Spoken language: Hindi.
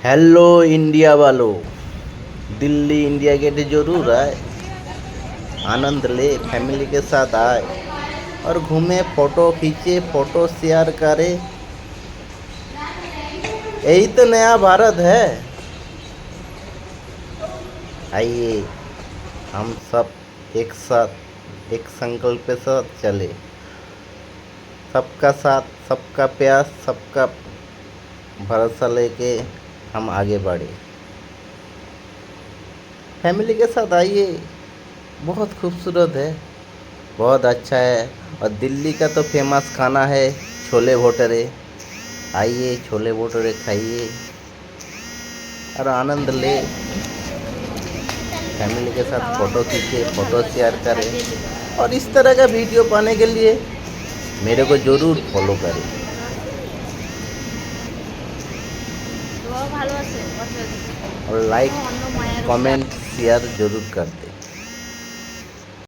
हेलो इंडिया वालों। दिल्ली इंडिया गेट जरूर आए, आनंद ले, फैमिली के साथ आए और घूमे, फोटो खींचे, फोटो शेयर करे। यही तो नया भारत है। आइए हम सब एक साथ एक संकल्प के साथ चले। सबका साथ, सबका प्यार, सबका भरोसा लेके हम आगे बढ़े। फैमिली के साथ आइए, बहुत खूबसूरत है, बहुत अच्छा है। और दिल्ली का तो फेमस खाना है छोले भटूरे। आइए छोले भटूरे खाइए और आनंद ले। फैमिली के साथ फ़ोटो खींचे, फ़ोटो शेयर करें और इस तरह का वीडियो पाने के लिए मेरे को ज़रूर फॉलो करें और लाइक, कमेंट, शेयर ज़रूर कर दें।